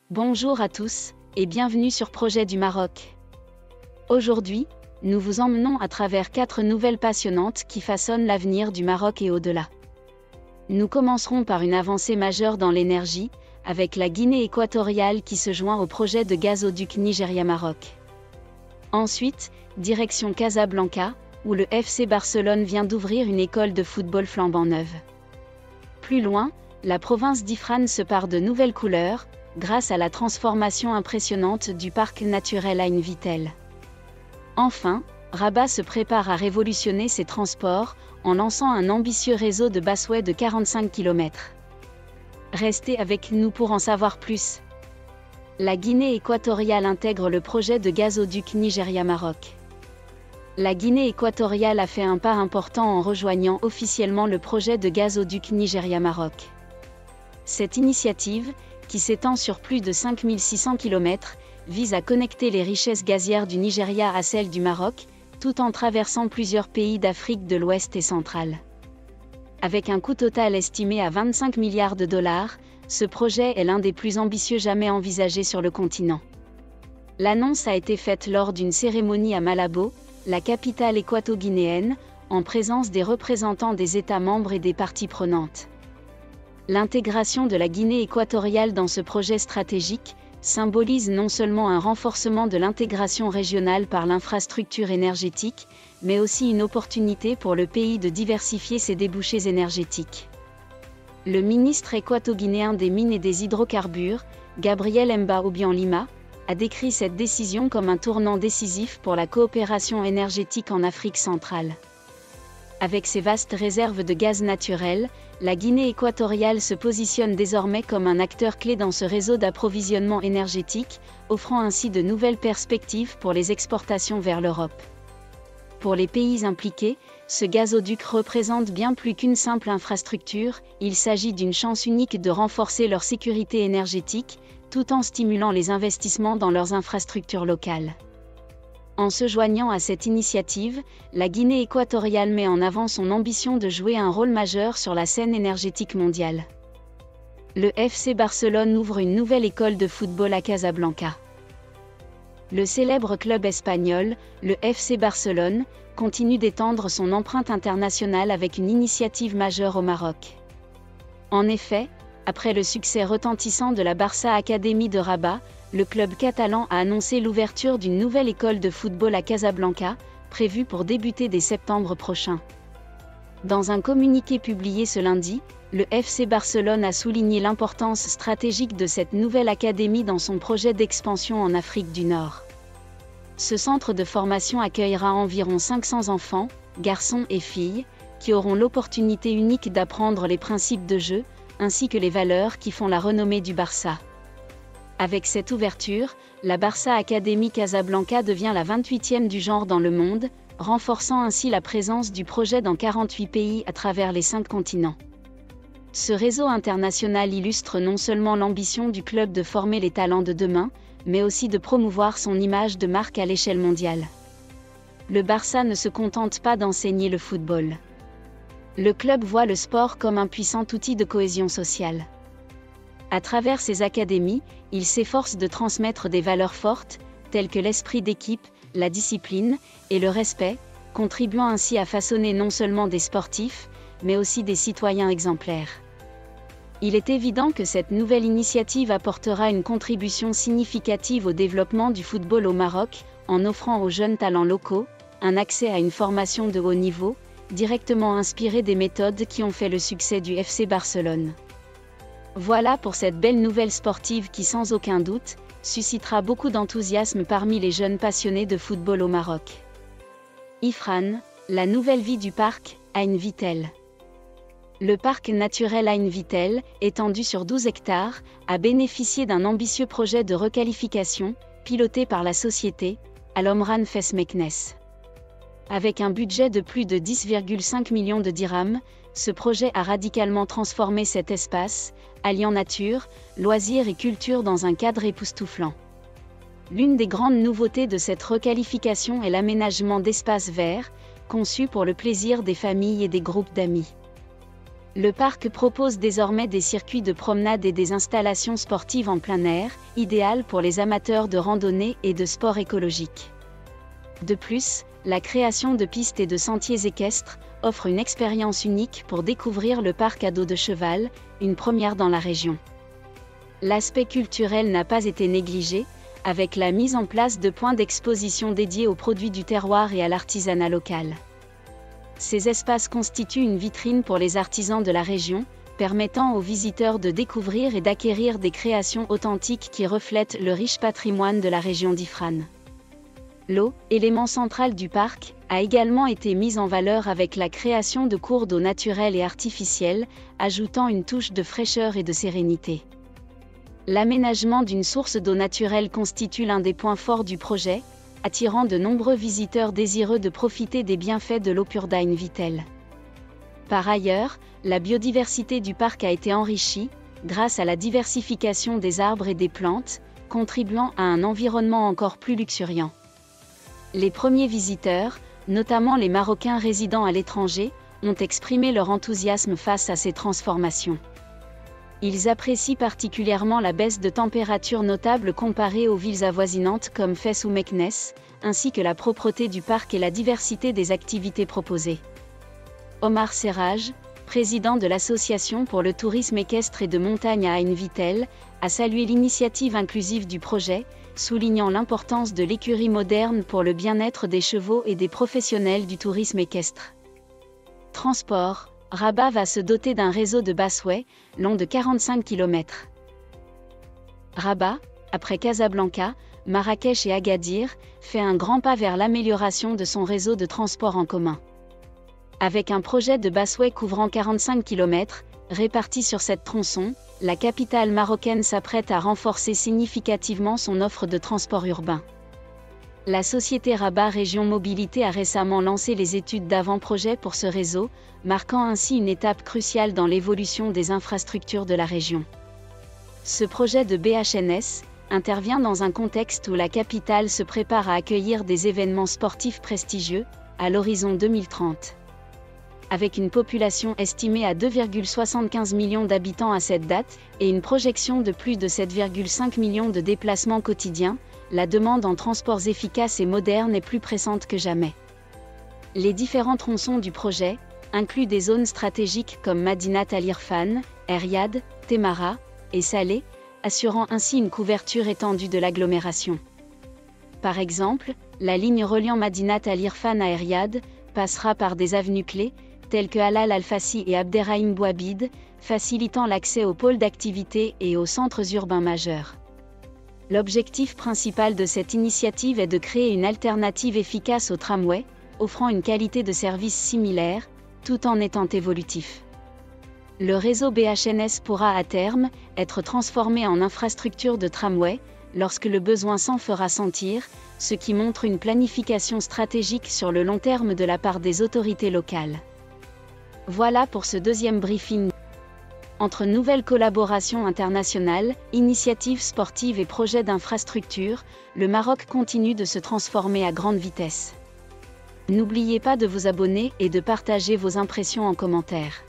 Bonjour à tous, et bienvenue sur Projet du Maroc. Aujourd'hui, nous vous emmenons à travers 4 nouvelles passionnantes qui façonnent l'avenir du Maroc et au-delà. Nous commencerons par une avancée majeure dans l'énergie, avec la Guinée équatoriale qui se joint au projet de gazoduc Nigeria-Maroc. Ensuite, direction Casablanca, où le FC Barcelone vient d'ouvrir une école de football flambant neuve. Plus loin, la province d'Ifrane se pare de nouvelles couleurs, grâce à la transformation impressionnante du parc naturel Ain Vittel. Enfin, Rabat se prépare à révolutionner ses transports, en lançant un ambitieux réseau de busways de 45 km. Restez avec nous pour en savoir plus. La Guinée équatoriale intègre le projet de gazoduc Nigeria-Maroc. La Guinée équatoriale a fait un pas important en rejoignant officiellement le projet de gazoduc Nigeria-Maroc. Cette initiative, qui s'étend sur plus de 5600 km, vise à connecter les richesses gazières du Nigeria à celles du Maroc, tout en traversant plusieurs pays d'Afrique de l'Ouest et centrale. Avec un coût total estimé à 25 milliards de dollars, ce projet est l'un des plus ambitieux jamais envisagés sur le continent. L'annonce a été faite lors d'une cérémonie à Malabo, la capitale équato-guinéenne, en présence des représentants des États membres et des parties prenantes. L'intégration de la Guinée équatoriale dans ce projet stratégique symbolise non seulement un renforcement de l'intégration régionale par l'infrastructure énergétique, mais aussi une opportunité pour le pays de diversifier ses débouchés énergétiques. Le ministre équato-guinéen des Mines et des Hydrocarbures, Gabriel Mba Obiang Lima, a décrit cette décision comme un tournant décisif pour la coopération énergétique en Afrique centrale. Avec ses vastes réserves de gaz naturel, la Guinée équatoriale se positionne désormais comme un acteur clé dans ce réseau d'approvisionnement énergétique, offrant ainsi de nouvelles perspectives pour les exportations vers l'Europe. Pour les pays impliqués, ce gazoduc représente bien plus qu'une simple infrastructure, il s'agit d'une chance unique de renforcer leur sécurité énergétique, tout en stimulant les investissements dans leurs infrastructures locales. En se joignant à cette initiative, la Guinée équatoriale met en avant son ambition de jouer un rôle majeur sur la scène énergétique mondiale. Le FC Barcelone ouvre une nouvelle école de football à Casablanca. Le célèbre club espagnol, le FC Barcelone, continue d'étendre son empreinte internationale avec une initiative majeure au Maroc. En effet, après le succès retentissant de la Barça Academy de Rabat, le club catalan a annoncé l'ouverture d'une nouvelle école de football à Casablanca, prévue pour débuter dès septembre prochain. Dans un communiqué publié ce lundi, le FC Barcelone a souligné l'importance stratégique de cette nouvelle académie dans son projet d'expansion en Afrique du Nord. Ce centre de formation accueillera environ 500 enfants, garçons et filles, qui auront l'opportunité unique d'apprendre les principes de jeu, ainsi que les valeurs qui font la renommée du Barça. Avec cette ouverture, la Barça Academy Casablanca devient la 28e du genre dans le monde, renforçant ainsi la présence du projet dans 48 pays à travers les 5 continents. Ce réseau international illustre non seulement l'ambition du club de former les talents de demain, mais aussi de promouvoir son image de marque à l'échelle mondiale. Le Barça ne se contente pas d'enseigner le football. Le club voit le sport comme un puissant outil de cohésion sociale. À travers ses académies, il s'efforce de transmettre des valeurs fortes, telles que l'esprit d'équipe, la discipline et le respect, contribuant ainsi à façonner non seulement des sportifs, mais aussi des citoyens exemplaires. Il est évident que cette nouvelle initiative apportera une contribution significative au développement du football au Maroc, en offrant aux jeunes talents locaux un accès à une formation de haut niveau, directement inspirée des méthodes qui ont fait le succès du FC Barcelone. Voilà pour cette belle nouvelle sportive qui sans aucun doute, suscitera beaucoup d'enthousiasme parmi les jeunes passionnés de football au Maroc. Ifrane, la nouvelle vie du parc, Ain Vittel. Le parc naturel Ain Vittel, étendu sur 12 hectares, a bénéficié d'un ambitieux projet de requalification, piloté par la société, Al Omran Fes Meknes. Avec un budget de plus de 10,5 millions de dirhams, ce projet a radicalement transformé cet espace, alliant nature, loisirs et culture dans un cadre époustouflant. L'une des grandes nouveautés de cette requalification est l'aménagement d'espaces verts, conçus pour le plaisir des familles et des groupes d'amis. Le parc propose désormais des circuits de promenade et des installations sportives en plein air, idéales pour les amateurs de randonnée et de sport écologique. De plus, la création de pistes et de sentiers équestres offre une expérience unique pour découvrir le parc à dos de cheval, une première dans la région. L'aspect culturel n'a pas été négligé, avec la mise en place de points d'exposition dédiés aux produits du terroir et à l'artisanat local. Ces espaces constituent une vitrine pour les artisans de la région, permettant aux visiteurs de découvrir et d'acquérir des créations authentiques qui reflètent le riche patrimoine de la région d'Ifrane. L'eau, élément central du parc, a également été mise en valeur avec la création de cours d'eau naturels et artificiels, ajoutant une touche de fraîcheur et de sérénité. L'aménagement d'une source d'eau naturelle constitue l'un des points forts du projet, attirant de nombreux visiteurs désireux de profiter des bienfaits de l'eau Purdain Vitel. Par ailleurs, la biodiversité du parc a été enrichie, grâce à la diversification des arbres et des plantes, contribuant à un environnement encore plus luxuriant. Les premiers visiteurs, notamment les Marocains résidant à l'étranger, ont exprimé leur enthousiasme face à ces transformations. Ils apprécient particulièrement la baisse de température notable comparée aux villes avoisinantes comme Fès ou Meknes, ainsi que la propreté du parc et la diversité des activités proposées. Omar Serraj, président de l'Association pour le tourisme équestre et de montagne à Ain Vitel, a salué l'initiative inclusive du projet, soulignant l'importance de l'écurie moderne pour le bien-être des chevaux et des professionnels du tourisme équestre. Transport. Rabat va se doter d'un réseau de busway, long de 45 km. Rabat, après Casablanca, Marrakech et Agadir, fait un grand pas vers l'amélioration de son réseau de transport en commun. Avec un projet de busway couvrant 45 km, réparti sur 7 tronçons, la capitale marocaine s'apprête à renforcer significativement son offre de transport urbain. La société Rabat Région Mobilité a récemment lancé les études d'avant-projet pour ce réseau, marquant ainsi une étape cruciale dans l'évolution des infrastructures de la région. Ce projet de BHNS intervient dans un contexte où la capitale se prépare à accueillir des événements sportifs prestigieux, à l'horizon 2030. Avec une population estimée à 2,75 millions d'habitants à cette date, et une projection de plus de 7,5 millions de déplacements quotidiens, la demande en transports efficaces et modernes est plus pressante que jamais. Les différents tronçons du projet incluent des zones stratégiques comme Madinat Al Irfan, Eriad, Temara et Salé, assurant ainsi une couverture étendue de l'agglomération. Par exemple, la ligne reliant Madinat Al Irfan à Eriad passera par des avenues clés, telles que Halal Al-Fassi et Abderrahim Bouabid, facilitant l'accès aux pôles d'activité et aux centres urbains majeurs. L'objectif principal de cette initiative est de créer une alternative efficace au tramway, offrant une qualité de service similaire, tout en étant évolutif. Le réseau BHNS pourra à terme être transformé en infrastructure de tramway, lorsque le besoin s'en fera sentir, ce qui montre une planification stratégique sur le long terme de la part des autorités locales. Voilà pour ce deuxième briefing. Entre nouvelles collaborations internationales, initiatives sportives et projets d'infrastructure, le Maroc continue de se transformer à grande vitesse. N'oubliez pas de vous abonner et de partager vos impressions en commentaire.